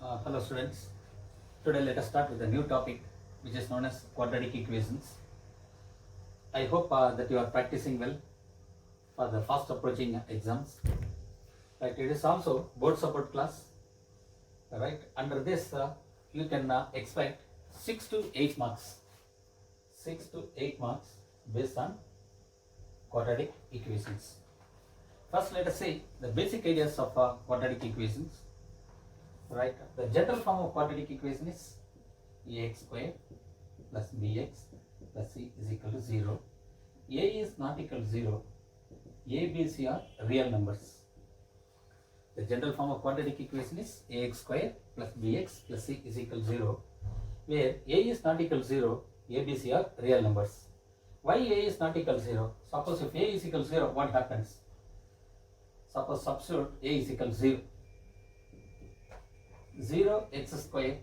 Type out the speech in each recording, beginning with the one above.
Hello students. Today let us start with a new topic which is known as quadratic equations. I hope that you are practicing well for the fast approaching exams. Right, it is also board support class. Right, under this you can expect 6 to 8 marks. 6 to 8 marks based on quadratic equations. First let us see the basic ideas of quadratic equations. Right, the general form of quadratic equation is ax square plus bx plus c is equal to 0. A is not equal to 0. A, B, C are real numbers. The general form of quadratic equation is ax square plus bx plus c is equal to 0, where A is not equal to 0, A, B, C are real numbers. Why A is not equal to 0? Suppose if A is equal to 0, what happens? Suppose substitute A is equal to 0. 0 x square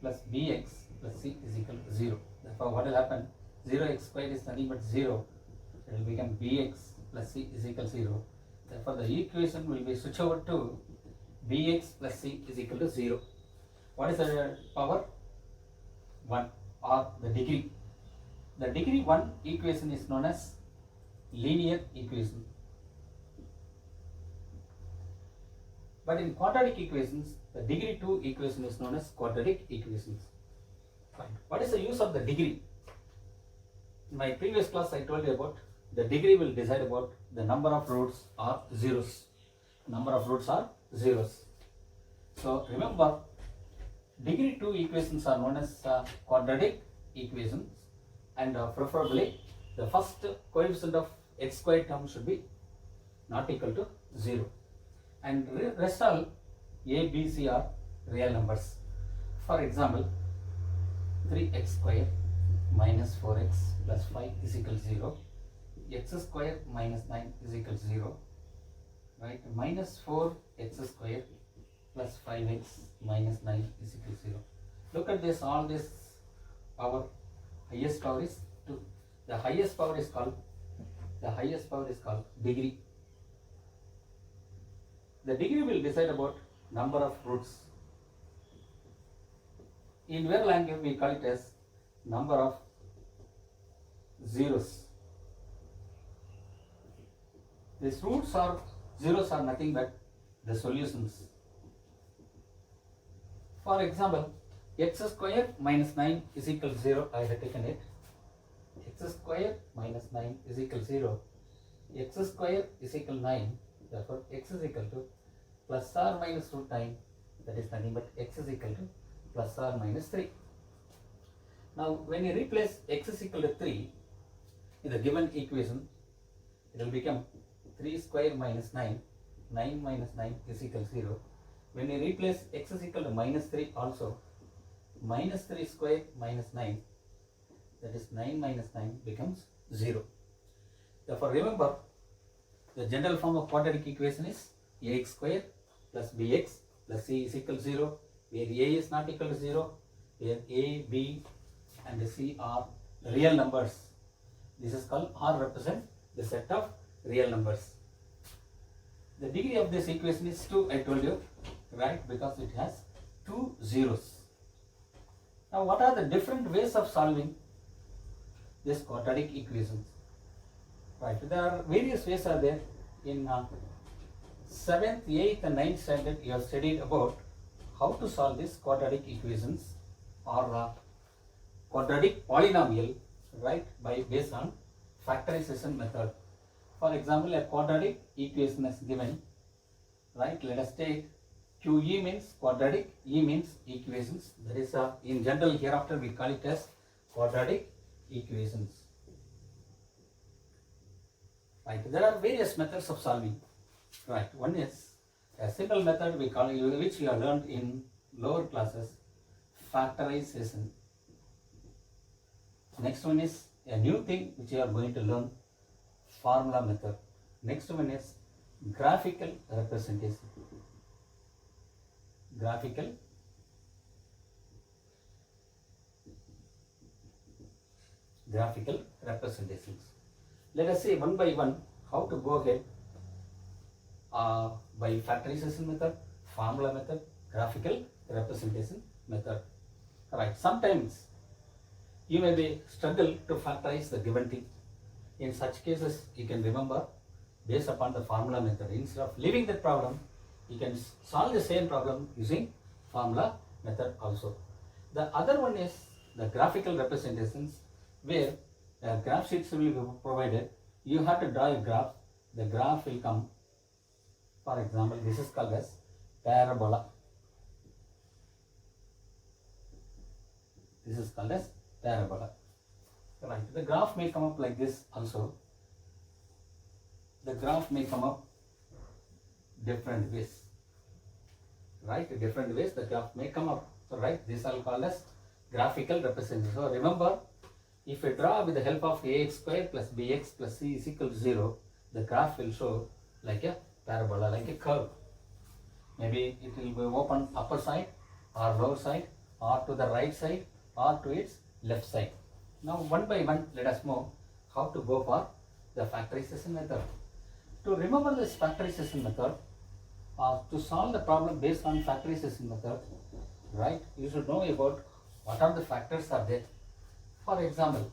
plus bx plus c is equal to 0. Therefore, what will happen? 0 x square is nothing but 0. It will become bx plus c is equal to 0. Therefore, the equation will be switched over to bx plus c is equal to 0. What is the power? 1 or the degree. The degree 1 equation is known as linear equation. But in quadratic equations, the degree 2 equation is known as quadratic equations. Fine. What is the use of the degree? In my previous class, I told you about the degree will decide about the number of roots or zeros. Number of roots are zeros. So remember, degree 2 equations are known as quadratic equations, and preferably the first coefficient of x squared term should be not equal to 0. And rest all a, b, c are real numbers. For example, 3x square minus 4x plus 5 is equal to 0. X square minus 9 is equal to 0. Right? Minus 4x square plus 5x minus 9 is equal to 0. Look at this, all this power, highest power is 2. The highest power is called degree. The degree will decide about number of roots. In your language, we call it as number of zeros. These roots or zeros are nothing but the solutions. For example, x square minus 9 is equal to 0. I have taken it. X square minus 9 is equal to 0. X square is equal to 9. Therefore, x is equal to plus or minus root 9, that is nothing but x is equal to plus or minus 3. Now, when you replace x is equal to 3 in the given equation, it will become 3 square minus 9, 9 minus 9 is equal to 0. When you replace x is equal to minus 3 also, minus 3 square minus 9, that is 9 minus 9 becomes 0. Therefore, remember, the general form of quadratic equation is ax square plus bx plus c is equal to 0, where a is not equal to 0, where a, b and c are real numbers. This is called R represent the set of real numbers. The degree of this equation is 2, I told you, right, because it has 2 zeros. Now, what are the different ways of solving this quadratic equations? Right, there are various ways are there. In 7th, 8th and 9th standard, you have studied about how to solve these quadratic equations or quadratic polynomial, right, based on factorization method. For example, a quadratic equation is given, right. Let us take QE means quadratic, E means equations. That is in general hereafter we call it as quadratic equations. Right. There are various methods of solving. Right. One is a simple method we call it, which we have learned in lower classes, factorization. Next one is a new thing which you are going to learn, formula method. Next one is graphical representation. Graphical representations. Let us see one by one how to go ahead by factorization method, formula method, graphical representation method. Right. Sometimes you may be struggle to factorize the given thing. In such cases, you can remember based upon the formula method. Instead of leaving that problem, you can solve the same problem using formula method also. The other one is the graphical representations, where graph sheets will be provided. You have to draw a graph. The graph will come. For example, this is called as parabola. This is called as parabola. Right. The graph may come up like this also. The graph may come up different ways. Right? Different ways the graph may come up. So, right, this are called as graphical representation. So, remember, if you draw with the help of ax square plus bx plus c is equal to 0, the graph will show like a parabola, like a curve. Maybe it will be open upper side or lower side, or to the right side or to its left side. Now, one by one, let us know how to go for the factorization method. To remember this factorization method, or to solve the problem based on factorization method, right, you should know about what are the factors are there. For example,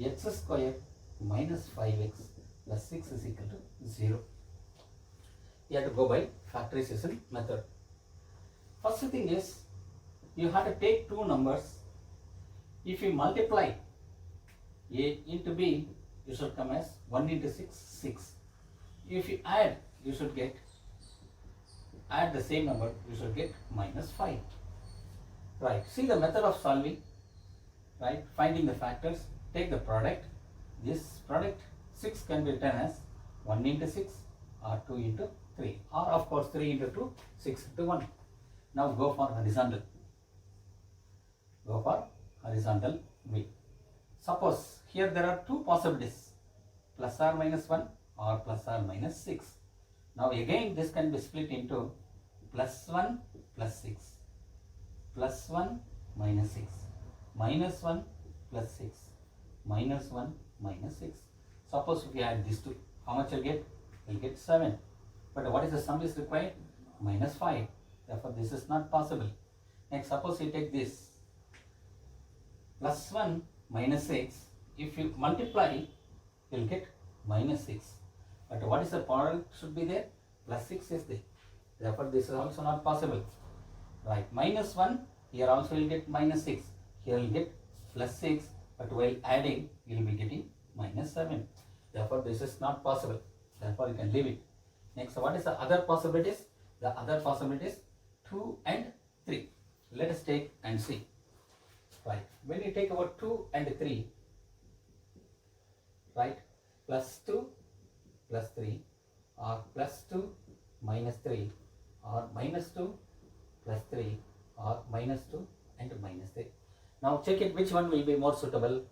x square minus 5x plus 6 is equal to 0. You have to go by factorization method. First thing is, you have to take two numbers. If you multiply a into b, you should come as 1 into 6, 6. If you add, you should get, add the same number, you should get minus 5. Right, see the method of solving, right, finding the factors, take the product. This product 6 can be written as 1 into 6 or 2 into 3, or of course 3 into 2, 6 into 1. Now go for horizontal. Go for horizontal way. Suppose here there are two possibilities, plus or minus 1 or plus or minus 6. Now again this can be split into plus 1 plus 6, plus 1 minus 6, minus 1 plus 6, minus 1 minus 6. Suppose if you add these two, how much you'll get? You'll get 7. But what is the sum is required? Minus 5. Therefore this is not possible. Next, suppose you take this plus 1 minus 6. If you multiply, you'll get minus 6. But what is the product should be there? Plus 6 is there. Therefore this is also not possible. Right, minus 1, here also you will get minus 6. Here you will get plus 6. But while adding, you will be getting minus 7. Therefore this is not possible. Therefore you can leave it. Next, what is the other possibilities? The other possibilities 2 and 3. Let us take and see. Right, when you take about 2 and 3, right, plus 2 plus 3, or plus 2 minus 3, or minus 2 plus 3, or minus 2 and minus 3. Now check it which one will be more suitable.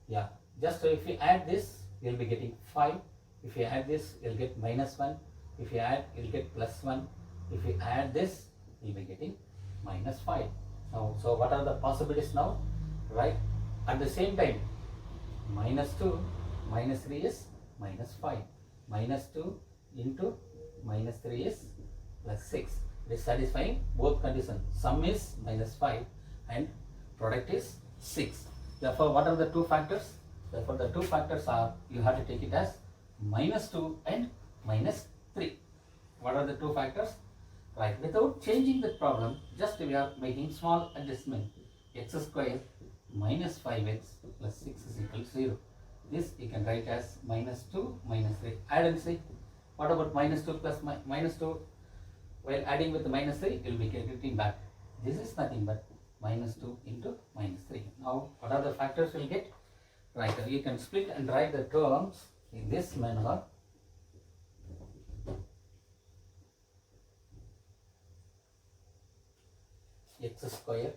Yeah, just so if you add this, you will be getting 5. If you add this, you will get minus 1. If you add, you will get plus 1. If you add this, you will be getting minus 5. Now, so what are the possibilities now? Right, at the same time, minus 2 minus 3 is minus 5. Minus 2 into minus 3 is plus 6. It is satisfying both conditions. Sum is minus 5 and product is 6. Therefore, what are the two factors? Therefore, the two factors are, you have to take it as minus 2 and minus 3. What are the two factors? Right, without changing the problem, just we are making small adjustment. X square minus 5x plus 6 is equal to 0. This you can write as minus 2 minus 3. Add and see. What about minus 2 plus minus 2? While adding with the minus 3, you will be getting back. This is nothing but minus 2 into minus 3. Now, what are the factors you will get? Right, you can split and write the terms in this manner. X square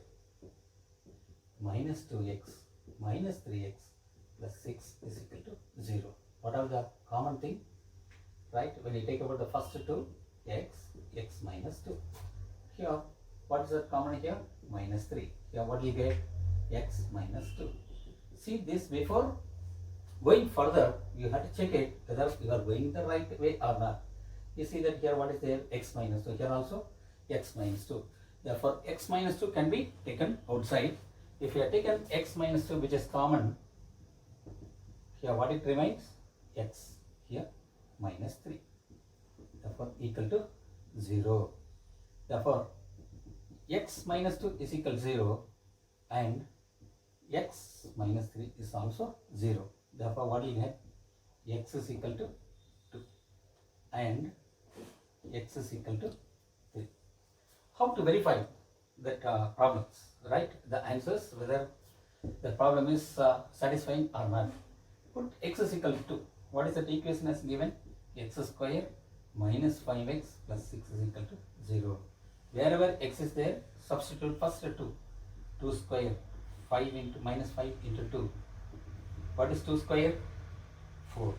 minus 2x minus 3x plus 6 is equal to 0. What are the common thing? Right, when you take about the first two, x minus 2. Here, what is the common here? Minus 3. Here, what you get? X minus 2. See this, before going further, you have to check it whether you are going the right way or not. You see that here what is there? X minus 2. Here also x minus 2. Therefore, x minus 2 can be taken outside. If you have taken x minus 2, which is common, here what it remains? X, here minus 3. Therefore, equal to 0. Therefore, x minus 2 is equal to 0 and x minus 3 is also 0. Therefore, what will you get? X is equal to 2 and x is equal to 3. How to verify that problems, right? The answers, whether the problem is satisfying or not. Put x is equal to 2. What is that equation as given? X square minus 5x plus 6 is equal to 0. Wherever x is there, substitute first 2. 2 square, 5 into minus 5 into 2. What is 2 square? 4.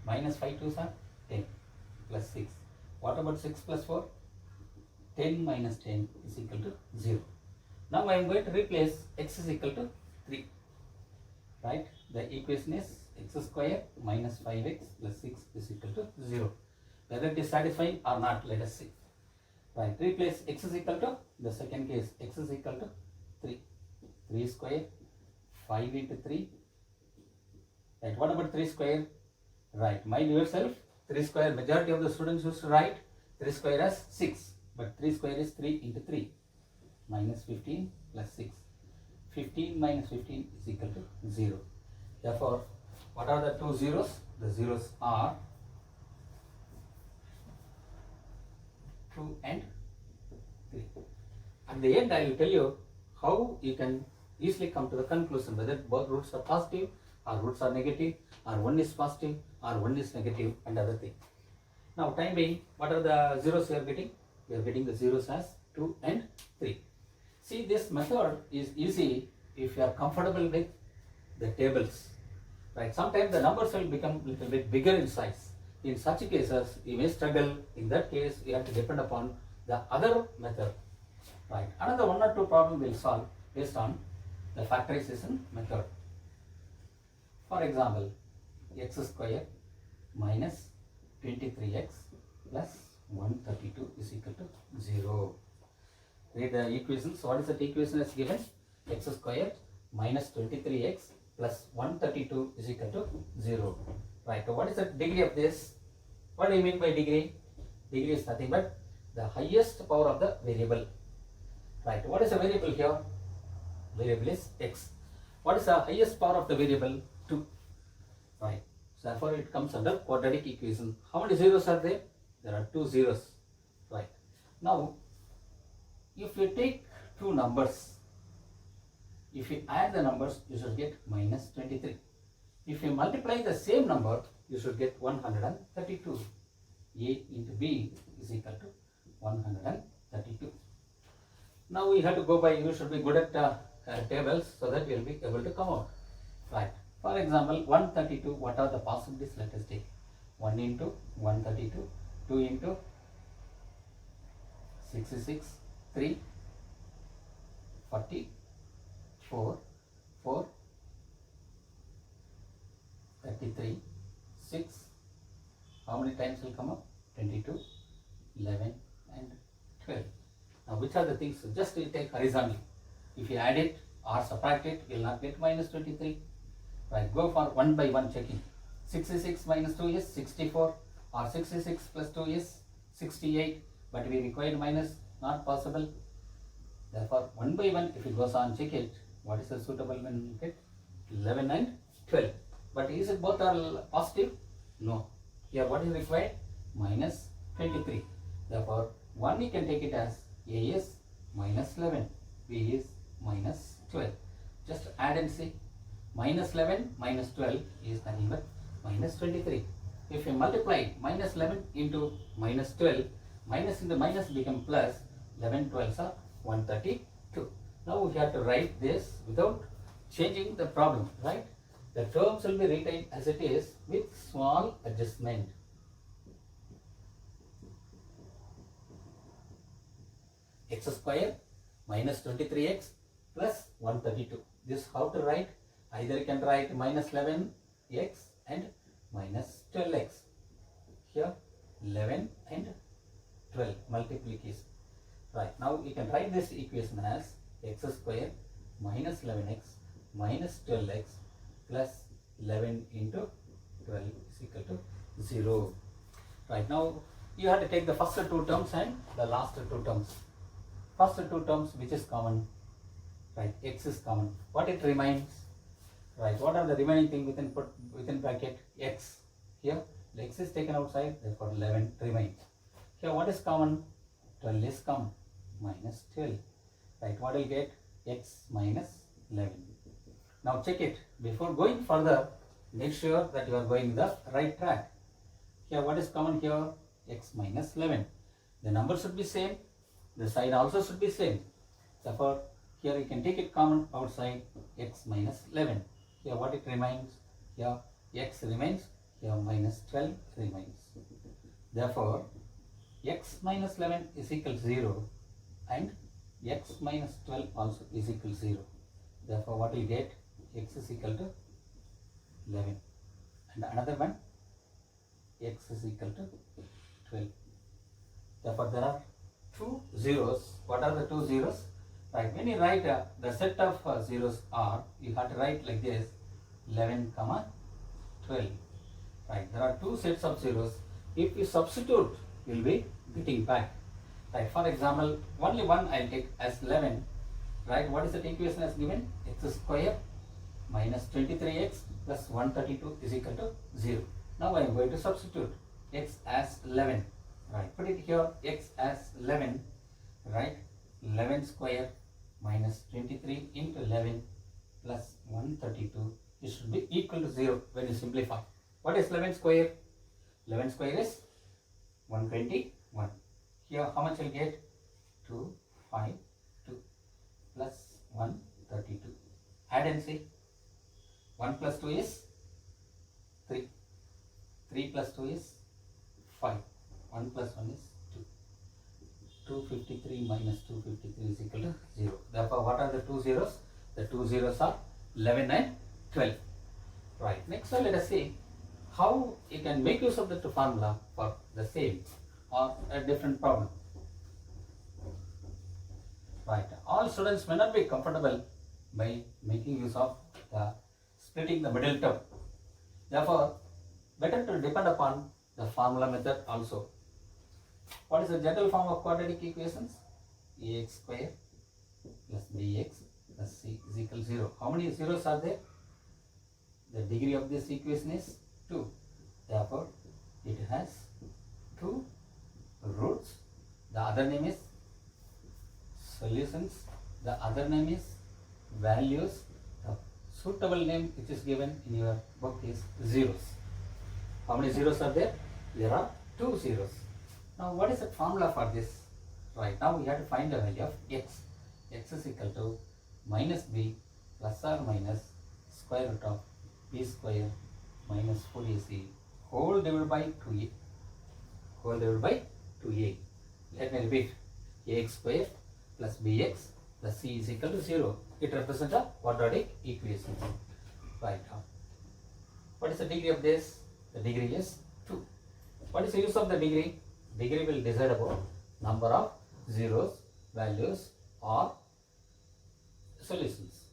Minus 5 2s are 10 plus 6. What about 6 plus 4? 10 minus 10 is equal to 0. Now I am going to replace x is equal to 3. Right? The equation is x square minus 5x plus 6 is equal to 0. Whether it is satisfying or not, let us see. Right, replace x is equal to, the second case, x is equal to 3. 3 square, 5 into 3. Right, what about 3 square? Right, mind yourself, 3 square, majority of the students used to write 3 square as 6. But 3 square is 3 into 3. Minus 15 plus 6. 15 minus 15 is equal to 0. Therefore, what are the two zeros? The zeros are 2 and 3. At the end, I will tell you how you can easily come to the conclusion whether both roots are positive or roots are negative, or one is positive or one is negative, and other thing. Now, time being, what are the zeros we are getting? We are getting the zeros as 2 and 3. See, this method is easy if you are comfortable with the tables. Right? Sometimes the numbers will become a little bit bigger in size. In such cases, you may struggle. In that case, you have to depend upon the other method. Right? Another one or two problems will solve based on the factorization method. For example, x square minus 23x plus 132 is equal to 0. Read the equations. What is that equation as given? X square minus 23x plus 132 is equal to 0. Right. So what is the degree of this? What do you mean by degree? Degree is nothing but the highest power of the variable. Right. What is the variable here? Variable is x. What is the highest power of the variable? 2. Right. So therefore it comes under quadratic equation. How many zeros are there? There are 2 zeros. Right. Now, if you take two numbers, if you add the numbers, you should get minus 23. If you multiply the same number, you should get 132. A into B is equal to 132. Now we have to go by, you should be good at tables so that you will be able to come out. Right. For example, 132, what are the possibilities? Let us take 1 into 132, 2 into 66, 3, 40, 4, 4, 33, 6. How many times will come up? 22, 11 and 12. Now which are the things? Just you take horizontally. If you add it or subtract it, you will not get minus 23. Right, go for one by one checking. 66 minus 2 is 64, or 66 plus 2 is 68, but we require minus, not possible. Therefore, one by one, if it goes on, check it. What is the suitable when you get 11 and 12? But is it both are positive? No. Here what is required? Minus 23. Therefore, 1 you can take it as A is minus 11, B is minus 12. Just add and see. Minus 11 minus 12 is nothing but minus 23. If you multiply minus 11 into minus 12, minus into minus become plus, 11 12s are 132. Now we have to write this without changing the problem, right? The terms will be retained as it is with small adjustment. X square minus 23x plus 132. This how to write? Either you can write minus 11x and minus 12x. Here 11 and 12 multiplication. Right, now you can write this equation as x square minus 11x minus 12x plus 11 into 12 is equal to 0. Right, now you have to take the first two terms and the last two terms. First two terms which is common, right, x is common. What it remains, right, what are the remaining thing within bracket x? Here the x is taken outside, therefore 11 remains. Here what is common? 12 is common, minus 12. Right, what will get? X minus 11. Now check it. Before going further, make sure that you are going the right track. Here what is common here? X minus 11. The number should be same. The side also should be same. Therefore, here you can take it common outside, x minus 11. Here what it remains? Here x remains. Here minus 12 remains. Therefore, x minus 11 is equal to 0 and x minus 12 also is equal to 0. Therefore, what will get? X is equal to 11. And another one, x is equal to 12. Therefore, there are two zeros. What are the two zeros? Right, when you write the set of zeros are, you have to write like this, 11 comma 12. Right, there are two sets of zeros. If you substitute, you will be getting back. Right, for example, only one I will take as 11. Right, what is the equation as given? X square minus 23x plus 132 is equal to 0. Now I am going to substitute x as 11. Right, put it here, x as 11. Right, 11 square minus 23 into 11 plus 132. It should be equal to 0 when you simplify. What is 11 square? 11 square is 121. Here how much I will get? 252 plus 132. Add and see. 1 plus 2 is 3. 3 plus 2 is 5. 1 plus 1 is 2. 253 minus 253 is equal to 0. Therefore, what are the two zeros? The two zeros are 11 and 12. Right. Next one, let us see how you can make use of the formula for the same or a different problem. Right. All students may not be comfortable by making use of the splitting the middle term. Therefore, better to depend upon the formula method also. What is the general form of quadratic equations? Ax square plus bx plus c is equal to 0. How many zeros are there? The degree of this equation is 2. Therefore, it has 2 roots. The other name is solutions. The other name is values. The suitable name which is given in your book is zeros. How many zeros are there? There are 2 zeros. Now, what is the formula for this? Right, now we have to find the value of x. X is equal to minus b plus or minus square root of b square minus 4ac whole divided by 2a. Whole divided by 2a. Let me repeat. Ax square plus bx plus c is equal to 0. It represents a quadratic equation. Right now, what is the degree of this? The degree is 2. What is the use of the degree? Degree will decide about number of zeros, values or solutions.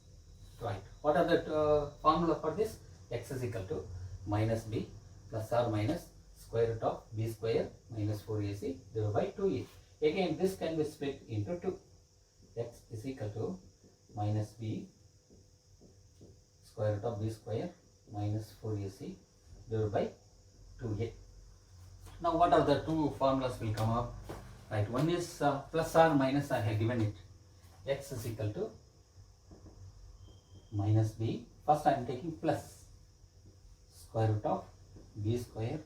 Right. What are the formula for this? X is equal to minus b plus or minus square root of b square minus 4ac divided by 2a. Again, this can be split into 2. X is equal to minus b square root of b square minus 4ac divided by 2a. Now, what are the two formulas will come up? Right, one is plus or minus. I have given it. X is equal to minus b. First, I am taking plus square root of b square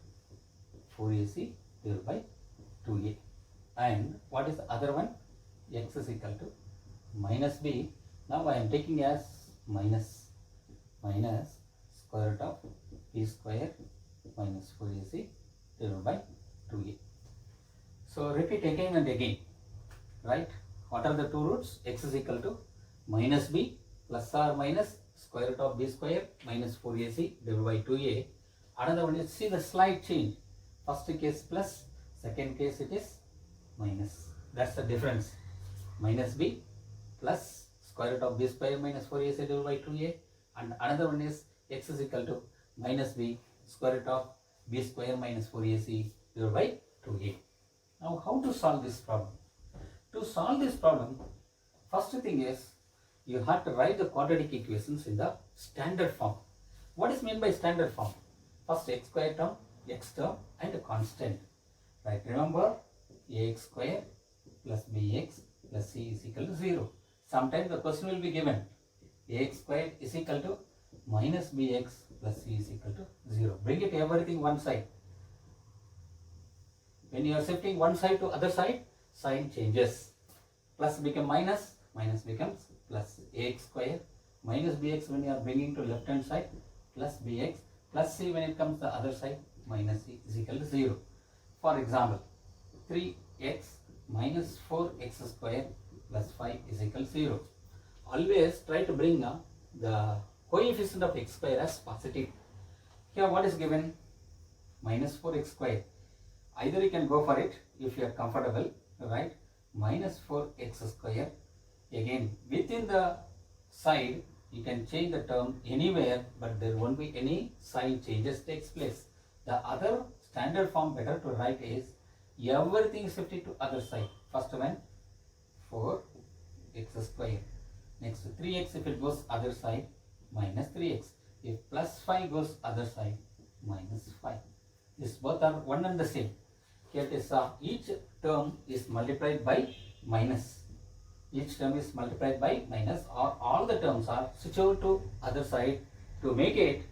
4ac divided by 2a. And what is the other one? X is equal to minus b. Now, I am taking as minus square root of b square minus 4ac divided by 2a. So, repeat again and again. Right? What are the two roots? X is equal to minus b plus or minus square root of b square minus 4ac divided by 2a. Another one is, see the slight change. First case plus, second case it is minus. That's the difference. minus b plus square root of b square minus 4ac divided by 2a, and another one is x is equal to minus b square root of b square minus 4ac divided by 2a. Now how to solve this problem? To solve this problem, first thing is you have to write the quadratic equations in the standard form. What is meant by standard form? First x square term, x term and a constant. Right, remember ax square plus bx plus c is equal to 0. Sometimes the question will be given ax square is equal to minus bx plus c is equal to 0. Bring it everything one side. When you are shifting one side to other side, sign changes. Plus become minus, minus becomes plus. Ax square minus bx when you are bringing to left hand side, plus bx plus c when it comes to the other side, minus c is equal to 0. For example, 3x minus 4x square plus 5 is equal to 0. Always try to bring the coefficient of x square as positive. Here what is given? Minus 4x square. Either you can go for it if you are comfortable, right? Minus 4x square. Again, within the side, you can change the term anywhere, but there won't be any sign changes takes place. The other standard form better to write is everything shifted to other side. First one, 4x square. Next 3x if it goes other side, minus 3x. If plus 5 goes other side, minus 5. These both are one and the same. Here it is each term is multiplied by minus. Each term is multiplied by minus, or all the terms are switched over to other side to make it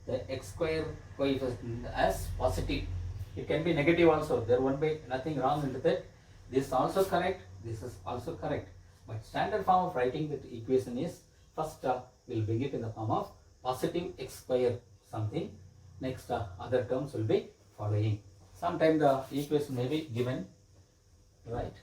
the x square coefficient as positive. It can be negative also. There won't be nothing wrong with it. This is also correct. This is also correct. But standard form of writing the equation is first we'll bring it in the form of positive x square something. Next other terms will be following. Sometimes the equation may be given, right?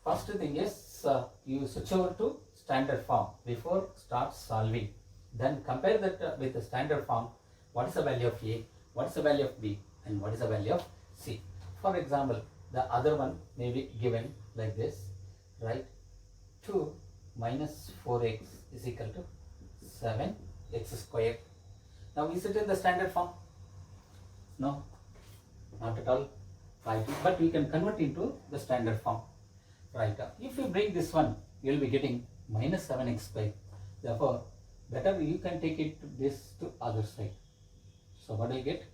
First thing is you switch over to standard form before start solving. Then compare that with the standard form. What is the value of a, what is the value of b, and what is the value of c. For example, the other one may be given like this, right? 2 minus 4x is equal to 7x square. Now is it in the standard form? No, not at all. Right, but we can convert into the standard form. Right, if you bring this one, you will be getting minus 7x square. Therefore, better you can take it to this to other side. So what do you get?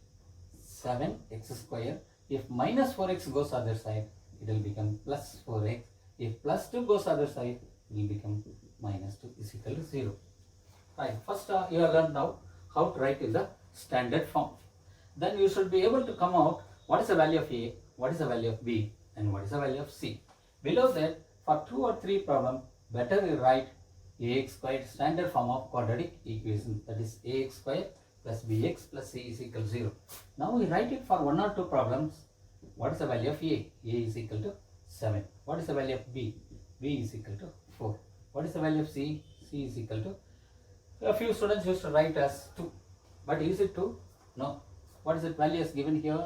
7x square. If minus 4x goes other side, it will become plus 4x. If plus 2 goes other side, it will become minus 2 is equal to 0. Right, first you have learned now how to write in the standard form. Then you should be able to come out what is the value of a, what is the value of b, and what is the value of c. Below that, for 2 or 3 problems, better you write ax squared standard form of quadratic equation, that is ax squared plus bx plus c is equal to 0. Now we write it for 1 or 2 problems. What is the value of a? A is equal to 7. What is the value of b? B is equal to 4. What is the value of c? C is equal to, a few students used to write as 2. But is it 2? No. What is the value is given here?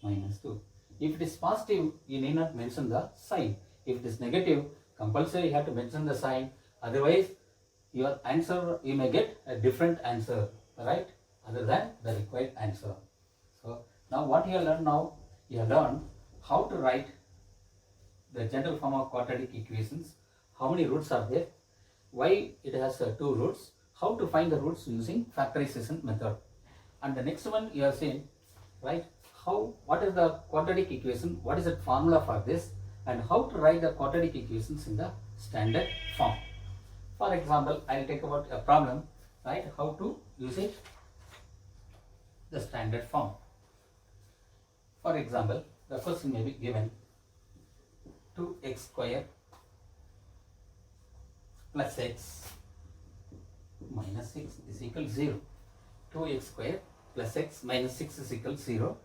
Minus 2. If it is positive, you need not mention the sign. If it is negative, compulsory you have to mention the sign. Otherwise, your answer, you may get a different answer, right? Other than the required answer. So, now what you have learned now? You have learned how to write the general form of quadratic equations. How many roots are there? Why it has 2 roots? How to find the roots using factorization method. And the next one you have seen, right? What is the quadratic equation? What is the formula for this? And how to write the quadratic equations in the standard form. For example, I will take about a problem, right? How to use it, the standard form. For example, the question may be given 2x square plus x minus 6 is equal to 0. 2x square plus x minus 6 is equal to 0.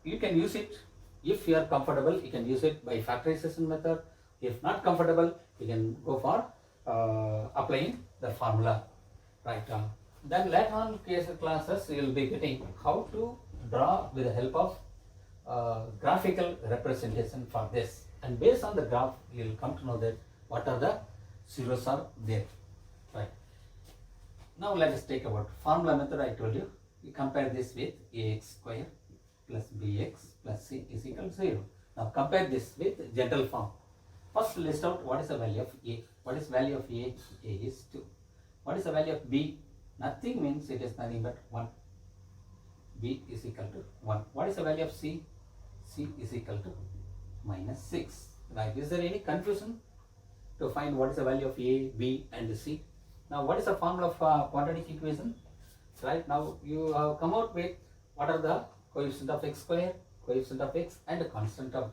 You can use it if you are comfortable. You can use it by factorization method. If not comfortable, you can go for applying the formula, right? Then later on classes you will be getting how to draw with the help of graphical representation for this, and based on the graph you will come to know that what are the zeros are there, right? Now let us take about formula method. I told you, we compare this with ax square plus bx plus c is equal to 0. Now compare this with general form. First list out what is the value of a. What is value of a? A is 2. What is the value of b? Nothing, means it is nothing but 1. B is equal to 1. What is the value of c? C is equal to minus 6. Right? Is there any confusion to find what is the value of a, b and c? Now what is the formula of quadratic equation? Right, now you have come out with what are the coefficient of x square, coefficient of x and a constant term.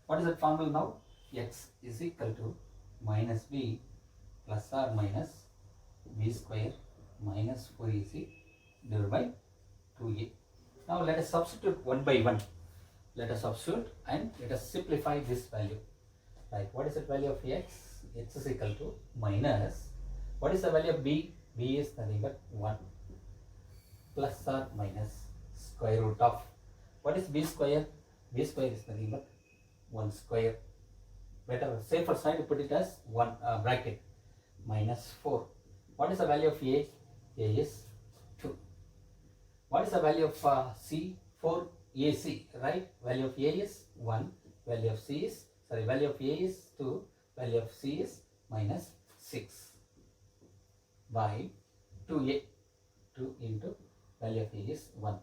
What is that formula now? X is equal to minus b plus or minus b square minus 4ac divided by 2a. Now let us substitute one by one. Let us substitute and let us simplify this value. Right, what is the value of x? X is equal to minus, what is the value of b? B is nothing but 1 plus or minus square root of, what is b square? B square is nothing but 1 square. Better, safer side, put it as 1 bracket minus 4. What is the value of a? A is 2. What is the value of c? 4ac, right? Value of a is 1, value of c is, value of a is 2, value of c is minus 6 by 2a. 2 into value of a is 1.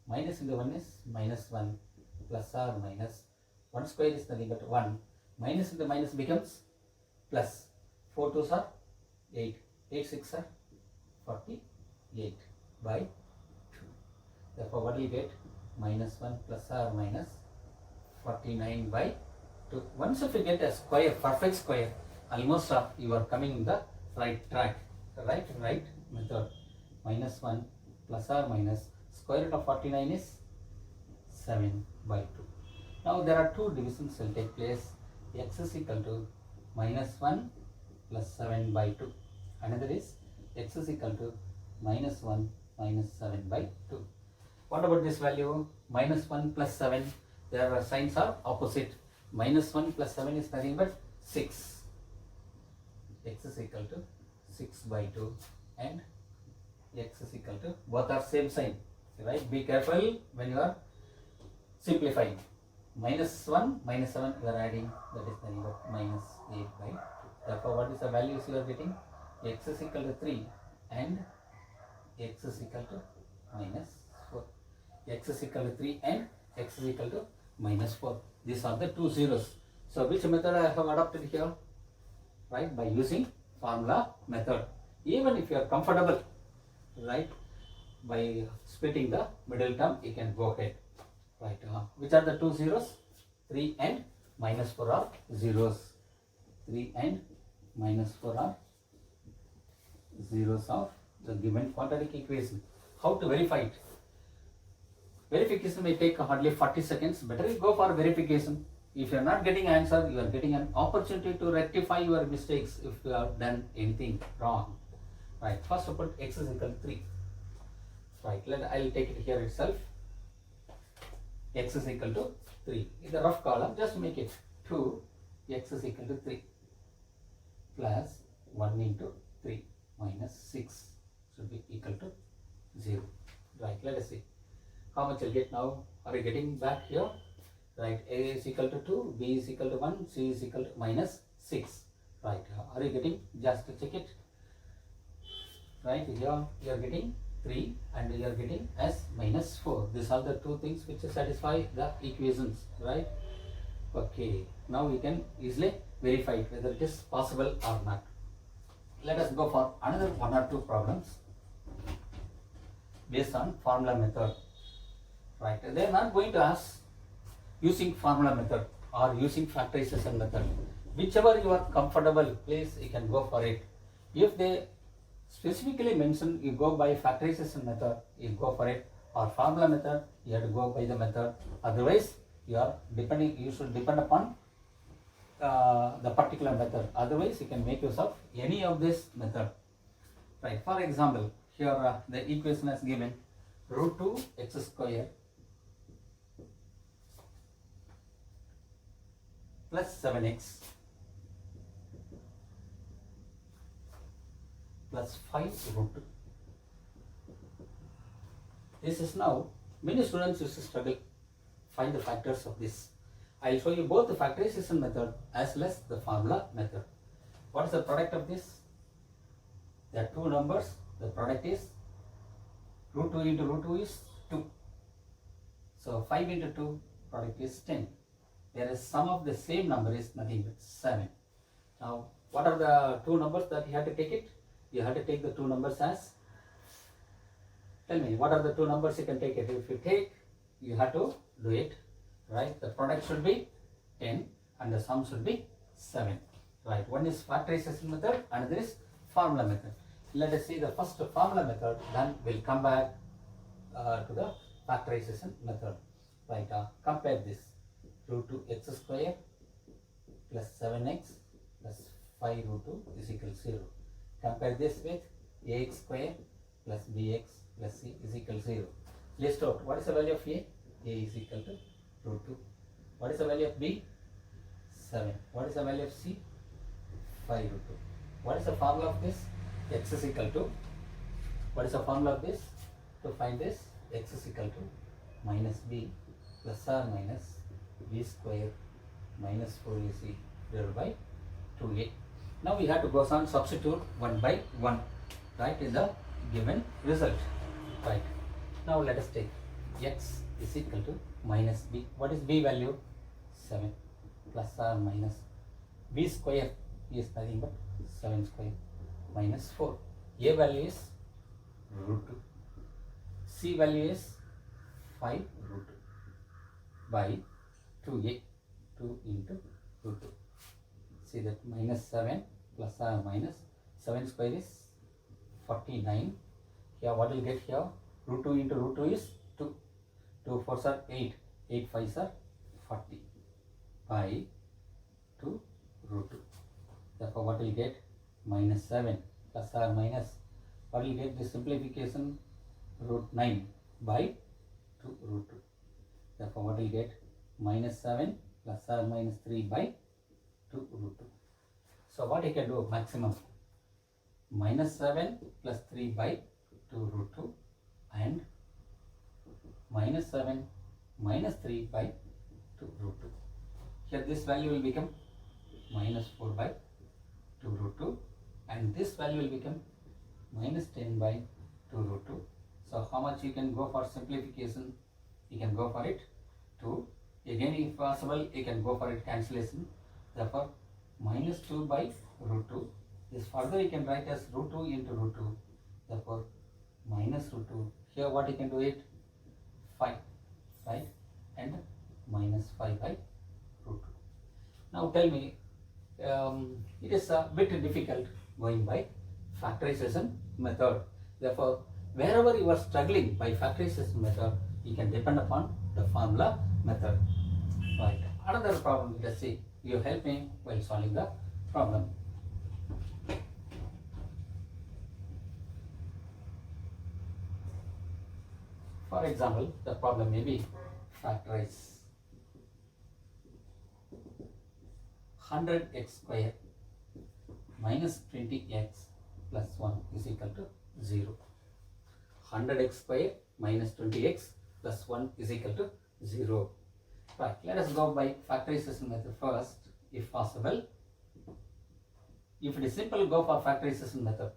Minus into 1 is minus 1 plus or minus 1 square is nothing but 1. Minus into minus becomes plus. 4 2s are 8. 8 6 are 48 by 2. Therefore, what do you get? Minus 1 plus or minus 49 by 2. Once if you get a square, perfect square, almost you are coming in the right track. Right method. Minus 1 plus or minus square root of 49 is 7 by 2. Now there are two divisions will take place. X is equal to minus 1 plus 7 by 2. Another is x is equal to minus 1 minus 7 by 2. What about this value? Minus 1 plus 7. Their signs are opposite. Minus 1 plus 7 is nothing but 6. X is equal to 6 by 2 and x is equal to, both are same sign. Right? Be careful when you are simplifying. Minus 1 minus 7 you are adding, that is nothing but minus 8 by 2. Therefore, what is the values you are getting? X is equal to 3 and x is equal to minus 4. X is equal to 3 and x is equal to minus 4. These are the two zeros. So which method I have adopted here? Right, by using formula method. Even if you are comfortable, right, by splitting the middle term, you can go ahead. Right, which are the two zeros? 3 and minus 4 are zeros. 3 and minus 4 are zeros of the given quadratic equation. How to verify it? Verification may take hardly 40 seconds. Better you go for verification. If you are not getting answer, you are getting an opportunity to rectify your mistakes if you have done anything wrong. Right, first of all, x is equal to 3. Right, I will take it here itself. X is equal to 3. In the rough column, just make it 2. X is equal to 3 plus 1 into 3 minus 6 should be equal to 0. Right, let us see how much you'll get now. Are you getting back here? Right, a is equal to 2, b is equal to 1, c is equal to minus 6. Right, are you getting? Just to check it. Right, here you are getting 3 and you are getting as minus 4. These are the two things which satisfy the equations. Right, okay, now we can easily verify it whether it is possible or not. Let us go for another one or two problems based on formula method. Right, they are not going to ask using formula method or using factorization method. Whichever you are comfortable, please you can go for it. If they specifically mention you go by factorization method, you go for it, or formula method, you have to go by the method. Otherwise, you should depend upon the particular method. Otherwise, you can make use of any of this method. Right. For example, here the equation is given root 2 x square plus 7x plus 5 root 2. This is now, many students used to struggle find the factors of this. I will show you both the factorization method as well as the formula method. What is the product of this? There are two numbers. The product is root 2 into root 2 is 2. So 5 into 2 product is 10. Whereas sum of the same number is nothing but 7. Now what are the two numbers that you have to take it? You have to take the two numbers as, tell me what are the two numbers you can take it. If you take, you have to do it, right? The product should be 10 and the sum should be 7, right? One is factorization method, another is formula method. Let us see the first formula method, then we'll come back to the factorization method. Right, compare this. Root 2 x square plus 7x plus 5 root 2 is equal to 0. Compare this with ax square plus bx plus c is equal to 0. List out what is the value of a? A is equal to root 2. What is the value of b? 7. What is the value of c? 5 root 2. What is the formula of this? X is equal to, what is the formula of this? To find this, x is equal to minus b plus or minus b square minus 4ac divided by 2a. Now we have to go on substitute 1 by 1, right, in the given result. Right. Now let us take x is equal to minus b. What is b value? 7 plus or minus b square is nothing but 7 square minus 4. A value is root 2. C value is 5 root 2 by 2a, 2 into root 2. See that minus 7 plus or minus 7 square is 49. Here what will get here? Root 2 into root 2 is 2. 2 4s are 8. 8 5s are 40 by 2 root 2. Therefore what will get? Minus 7 plus or minus, what will get the simplification? Root 9 by 2 root 2. Therefore what will get? Minus 7 plus or minus 3 by 2 root 2. So what you can do maximum? Minus 7 plus 3 by 2 root 2 and minus 7 minus 3 by 2 root 2. Here this value will become minus 4 by 2 root 2 and this value will become minus 10 by 2 root 2. So how much you can go for simplification? You can go for it 2. Again if possible you can go for it cancellation. Therefore minus 2 by root 2. This further you can write as root 2 into root 2. Therefore minus root 2. Here what you can do it? 5, right? And minus 5 by root 2. Now tell me, it is a bit difficult going by factorization method. Therefore, wherever you are struggling by factorization method, you can depend upon the formula method. Right. Another problem, let's see. You help me while solving the problem. For example, the problem may be factorize 100x square minus 20x plus 1 is equal to 0. 100x square minus 20x plus 1 is equal to 0. Right, let us go by factorization method first, if possible. If it is simple, go for factorization method.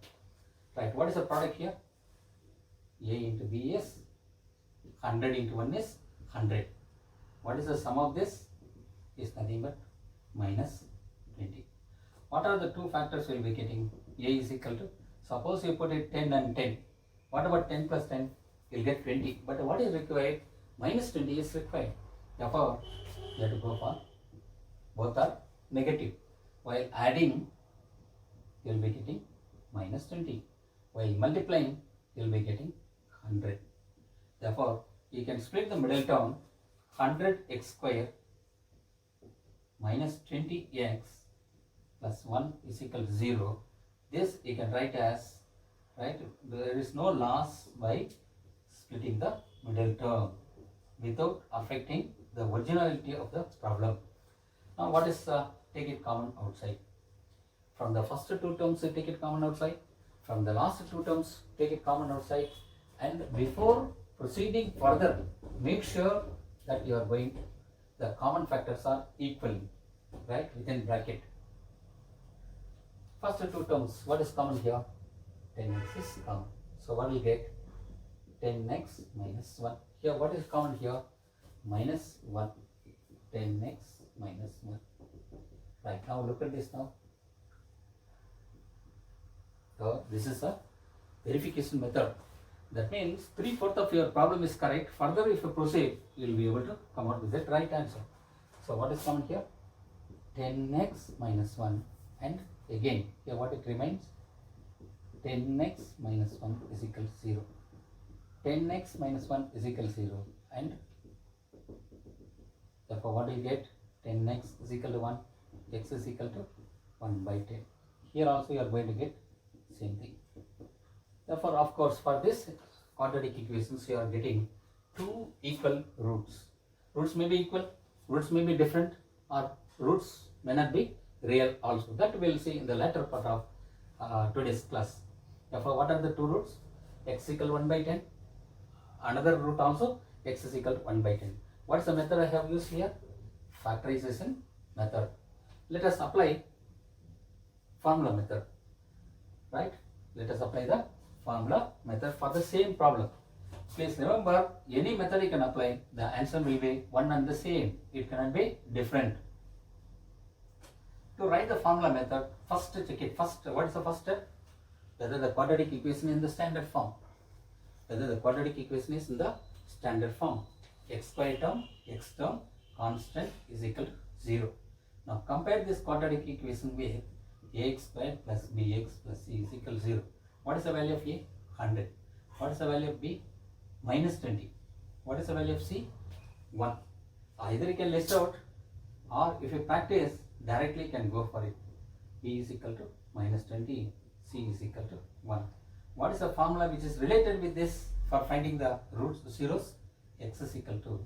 Right, what is the product here? A into B is 100 into 1 is 100. What is the sum of this? Is nothing but minus 20. What are the two factors we will be getting? A is equal to, suppose you put it 10 and 10. What about 10 plus 10? You will get 20. But what is required? Minus 20 is required. Therefore, you have to go for both are negative. While adding, you will be getting minus 20. While multiplying, you will be getting 100. Therefore, you can split the middle term 100x square minus 20x plus 1 is equal to 0. This you can write as, right, there is no loss by splitting the middle term without affecting the originality of the problem. Now what is take it common outside? From the first two terms you take it common outside. From the last two terms, take a common outside, and before proceeding further, make sure that you are going, the common factors are equal, right, within bracket. First two terms, what is common here? 10x is common. So what will get? 10x minus 1. Here what is common here? Minus 1. 10x minus 1. Right, now look at this now. So this is a verification method. That means 3/4 of your problem is correct. Further, if you proceed, you will be able to come out with the right answer. So what is common here? 10x minus 1, and again here what it remains? 10x minus 1 is equal to 0. 10x minus 1 is equal to 0, and therefore what do you get? 10x is equal to 1, x is equal to 1 by 10. Here also you are going to get same thing. Therefore, of course, for this quadratic equations you are getting two equal roots. Roots may be equal, roots may be different, or roots may not be real also. That we will see in the latter part of today's class. Therefore, what are the two roots? X equal 1 by 10. Another root also, x is equal to 1 by 10. What is the method I have used here? Factorization method. Let us apply formula method. Right? Let us apply the formula method for the same problem. Please remember, any method you can apply, the answer will be one and the same. It cannot be different. To write the formula method, first check it. First, what is the first step? Whether the quadratic equation is in the standard form. Whether the quadratic equation is in the standard form. X square term, x term, constant is equal to 0. Now compare this quadratic equation with ax square plus bx plus c is equal to 0. What is the value of a? 100. What is the value of b? Minus 20. What is the value of c? 1. Either you can list out, or if you practice, directly can go for it. b is equal to minus 20, c is equal to 1. What is the formula which is related with this for finding the roots, zeros? X is equal to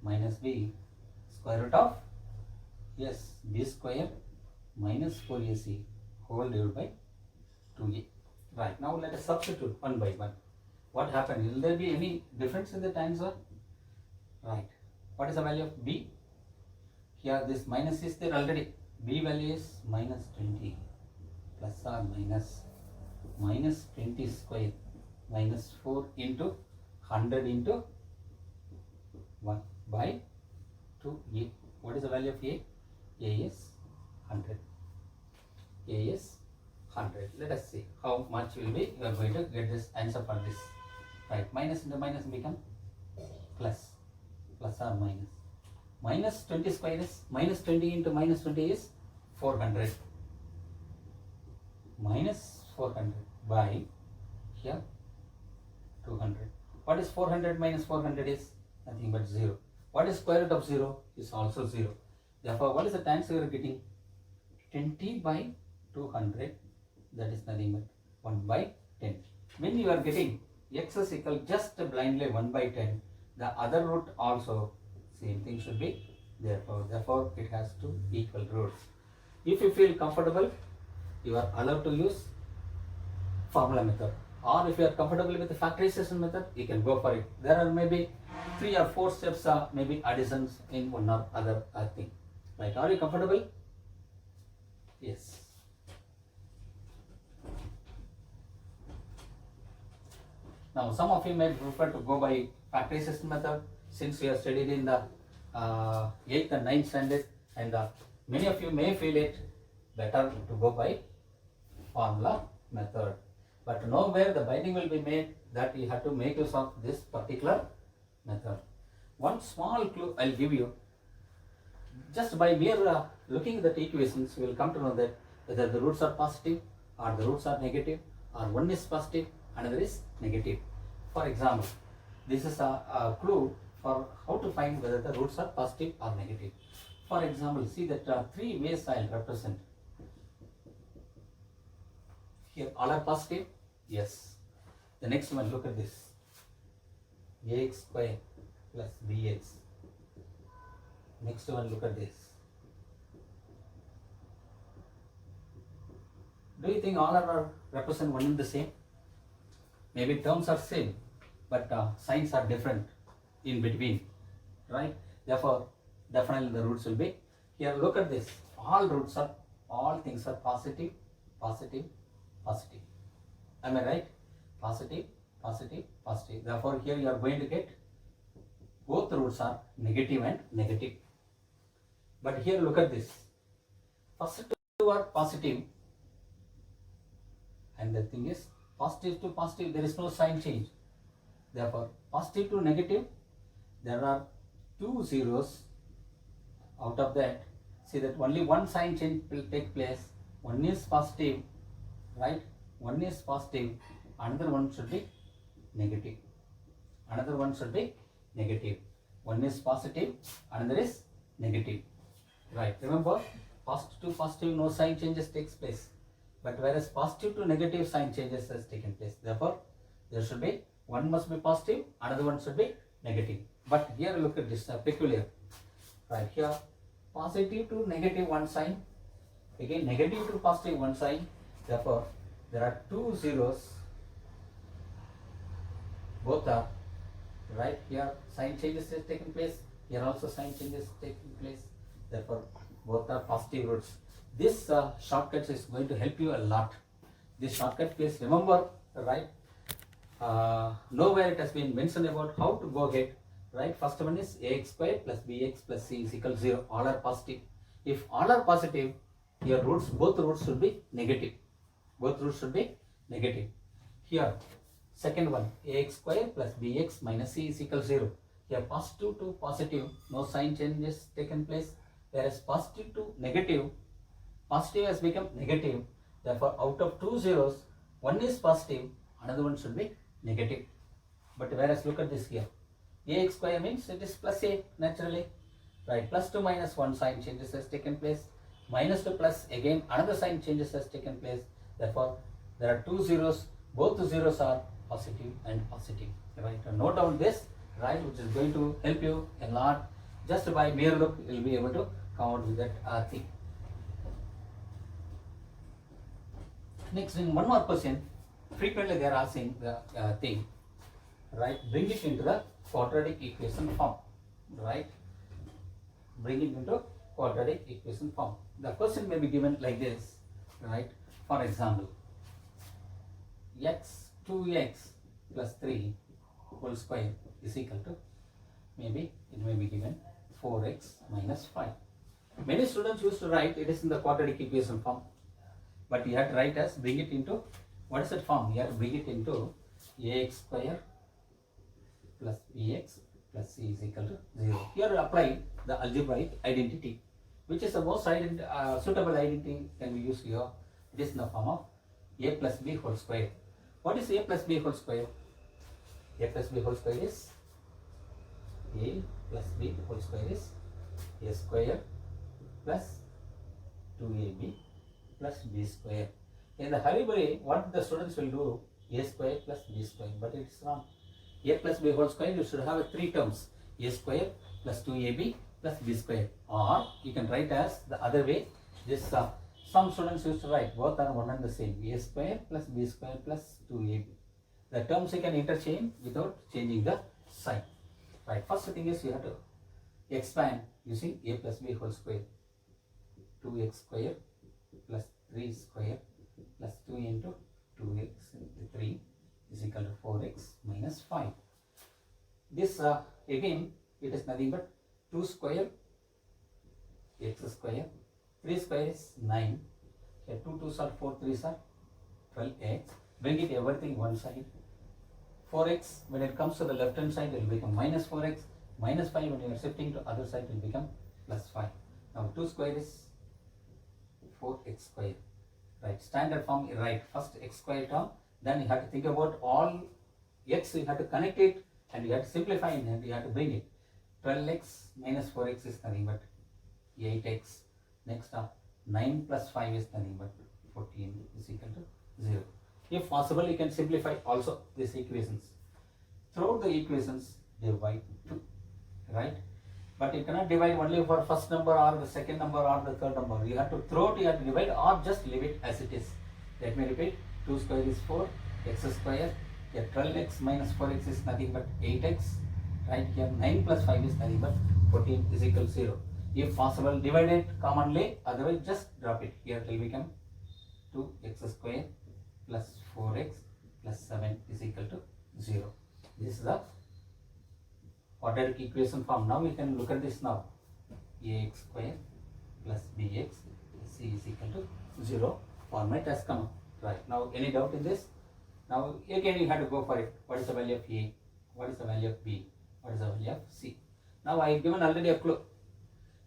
minus b square root of, yes, b square minus 4ac whole divided by 2a. Right, now let us substitute one by one. What happened? Will there be any difference in the answer? Right. What is the value of b? Here this minus is there already. B value is minus 20 plus or minus 20 square minus 4 into 100 into 1 by 2a. What is the value of a? A is 100. A is 100. Let us see how much will be. You are going to get this answer for this. Right. Minus into minus become plus. Plus or minus. Minus 20 square is minus 20 into minus 20 is 400. Minus 400 by here 200. What is 400 minus 400 is nothing but 0. What is square root of 0 is also 0. Therefore, what is the answer you are getting? 20 by 200, that is nothing but 1 by 10. When you are getting x is equal just blindly 1 by 10, the other root also same thing should be therefore it has two equal roots. If you feel comfortable, you are allowed to use formula method, or if you are comfortable with the factorization method, you can go for it. There are maybe 3 or 4 steps, maybe additions in one or other thing. Right, are you comfortable? Yes. Now some of you may prefer to go by factorization method, since you have studied in the 8th and 9th standard, and many of you may feel it better to go by formula method. But nowhere the binding will be made that you have to make use of this particular method. One small clue I'll give you. Just by mere looking at the equations, we will come to know that whether the roots are positive or the roots are negative, or one is positive, another is negative. For example, this is a clue for how to find whether the roots are positive or negative. For example, see that 3 ways I'll represent. Here all are positive. Yes. The next one, look at this. Ax square plus bx. Next one, look at this. Do you think all are represent one and the same? Maybe terms are same, but signs are different in between, right? Therefore, definitely the roots will be here. Look at this. All things are positive, positive, positive. Am I right? Positive, positive, positive. Therefore, here you are going to get both roots are negative and negative. But here look at this. First two are positive, and the thing is positive to positive there is no sign change. Therefore, positive to negative there are two zeros. Out of that, see that only one sign change will take place. One is positive, right? One is positive, another one should be negative. Another one should be negative. One is positive, another is negative. Right. Remember, positive to positive no sign changes takes place. But whereas positive to negative sign changes has taken place. Therefore, there should be one must be positive, another one should be negative. But here look at this peculiar. Right here, positive to negative one sign, again negative to positive one sign. Therefore, there are two zeros. Both are right here. Sign changes has taken place. Here also sign changes taking place. Therefore, both are positive roots. This shortcut is going to help you a lot. This shortcut, please remember, right? Nowhere it has been mentioned about how to go ahead. Right, first one is ax square plus bx plus c is equal to 0. All are positive. If all are positive, your roots, both roots should be negative. Both roots should be negative. Here, second one, ax square plus bx minus c is equal to 0. Here, positive to positive, no sign changes taken place. Whereas positive to negative, positive has become negative. Therefore, out of two zeros, one is positive, another one should be negative. But whereas look at this here. Ax square means it is plus a naturally, right? Plus to minus one sign changes has taken place. Minus to plus again another sign changes has taken place. Therefore, there are two zeros. Both the zeros are positive and positive. Right? So note down this, right? Which is going to help you a lot. Just by mere look, you will be able to come out with that thing. Next, in one more question, frequently they are asking the thing. Right? Bring it into the quadratic equation form. Right? Bring it into quadratic equation form. The question may be given like this. Right? For example, x 2x plus 3 whole square is equal to, maybe it may be given 4x minus 5. Many students used to write it is in the quadratic equation form, but you have to write as bring it into, what is that form? You have to bring it into ax square plus bx plus c is equal to 0. Here apply the algebraic identity, which is the most suitable identity can be used here. It is in the form of a plus b whole square. What is a plus b whole square? A plus b whole square is a plus b whole square is a square plus 2ab plus b square. In the hurry, what the students will do, a square plus b square, but it is wrong. A plus b whole square, you should have three terms, a square plus 2ab plus b square, or you can write as the other way. This some students used to write both are one and the same, a square plus b square plus 2ab. The terms you can interchange without changing the sign. Right, first thing is you have to expand using a plus b whole square. 2x square plus 3 square plus 2 into 2x into 3 is equal to 4x minus 5. This again it is nothing but 2 square x square, 3 square is 9, here 2 2s are 4 3s are 12x. Bring it everything one side. 4x when it comes to the left hand side it will become minus 4x, minus 5 when you are shifting to other side it will become plus 5. Now 2 square is 4x square. Right, standard form, right, first x square term, then you have to think about all x, you have to connect it and you have to simplify it and you have to bring it. 12x minus 4x is nothing but 8x. Next up, 9 plus 5 is nothing but 14 is equal to 0. If possible, you can simplify also these equations. Throughout the equations, divide 2, right? But you cannot divide only for first number or the second number or the third number. You have to throw it, you have to divide or just leave it as it is. Let me repeat. 2 square is 4. X square. Here 12x minus 4x is nothing but 8x. Right here 9 plus 5 is nothing but 14 is equal to 0. If possible, divide it commonly. Otherwise, just drop it. Here it will become 2x square plus 4x plus 7 is equal to 0. This is the quadratic equation form. Now we can look at this now. Ax square plus bx plus c is equal to 0 format has come. Right. Now any doubt in this? Now again you have to go for it. What is the value of a? What is the value of b? What is the value of c? Now I have given already a clue.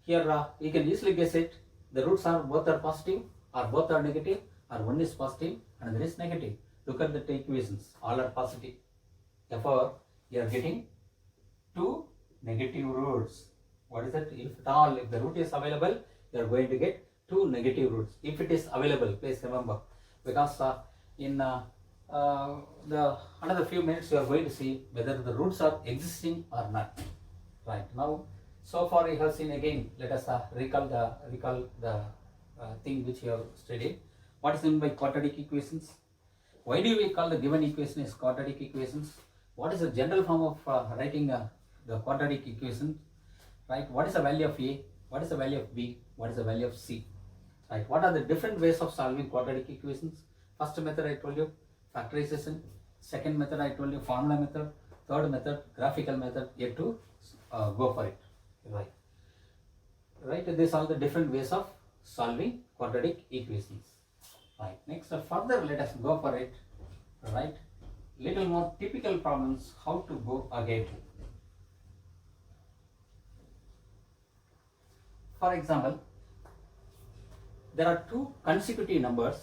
Here you can easily guess it. The roots are both are positive or both are negative, or one is positive and another is negative. Look at the two equations. All are positive. Therefore you are getting two negative roots. What is that? If at all, if the root is available, you are going to get two negative roots. If it is available, please remember, because in the another few minutes you are going to see whether the roots are existing or not. Right now, so far you have seen again. Let us recall the thing which you have studied. What is meant by quadratic equations? Why do we call the given equation as quadratic equations? What is the general form of writing the quadratic equation? Right? What is the value of a? What is the value of b? What is the value of c? Right? What are the different ways of solving quadratic equations? First method I told you, factorization. Second method I told you, formula method. Third method, graphical method. Yet to go for it. Right? Right? These are the different ways of solving quadratic equations. Right? Next, further let us go for it. Right? Little more typical problems. How to go ahead. For example, there are two consecutive numbers.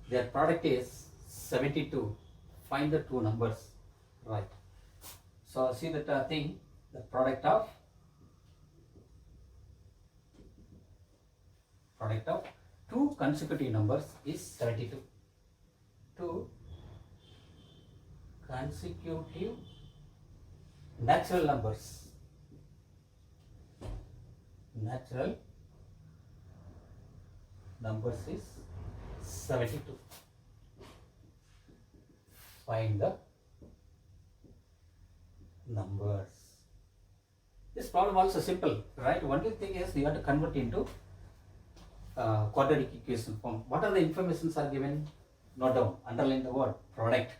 Their product is 72. Find the two numbers. Right. So see that thing. The product of two consecutive numbers is 72. Two consecutive natural numbers. Natural numbers is 72. Find the numbers. This problem also simple, right? Only thing is you have to convert into quadratic equation form. What are the informations are given? Note down, underline the word product.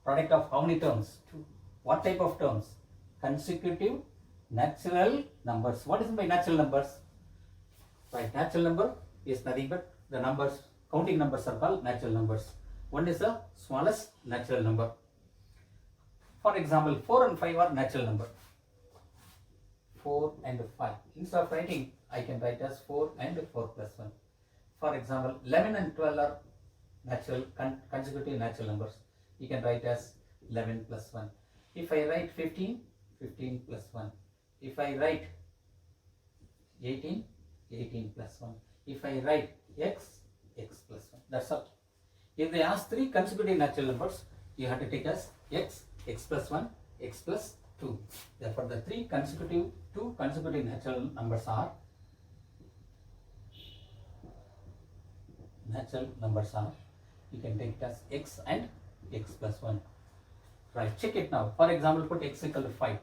Product of how many terms? Two. What type of terms? Consecutive natural numbers. What is by natural numbers? Right, natural number is nothing but the numbers, counting numbers are called natural numbers. One is the smallest natural number. For example, 4 and 5 are natural number. 4 and 5. Instead of writing, I can write as 4 and 4 plus 1. For example, 11 and 12 are natural, consecutive natural numbers. You can write as 11 plus 1. If I write 15, 15 plus 1. If I write 18, 18 plus 1. If I write x, x plus 1. That's all. If they ask three consecutive natural numbers, you have to take as x, x plus 1, x plus 2. Therefore, the two consecutive natural numbers are you can take it as x and x plus 1. Right, check it now. For example, put x equal to 5.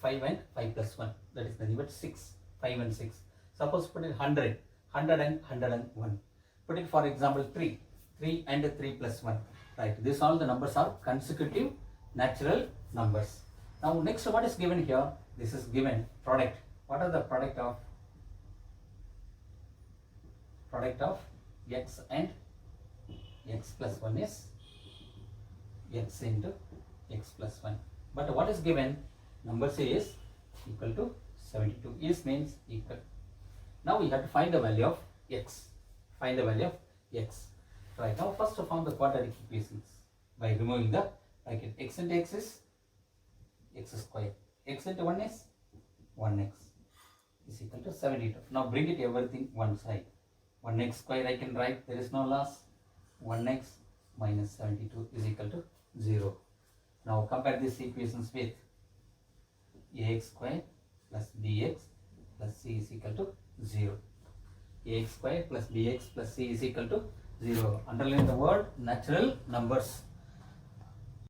5 and 5 plus 1. That is nothing but 6. 5 and 6. Suppose put it 100. 100 and 101. Put it for example 3. 3 and 3 plus 1. Right, these all the numbers are consecutive natural numbers. Now next, what is given here? This is given product. What are the product of x and x plus 1 is x into x plus 1. But what is given? Number C is equal to 72. Is means equal. Now we have to find the value of x. Find the value of x. Right, now first to form the quadratic equations by removing the bracket. X into x is x square. X into 1 is 1x is equal to 72. Now bring it everything one side. 1x square I can write, there is no loss. 1x minus 72 is equal to 0. Now compare these equations with ax square plus bx plus c is equal to 0. Ax square plus bx plus c is equal to 0. Underline the word natural numbers.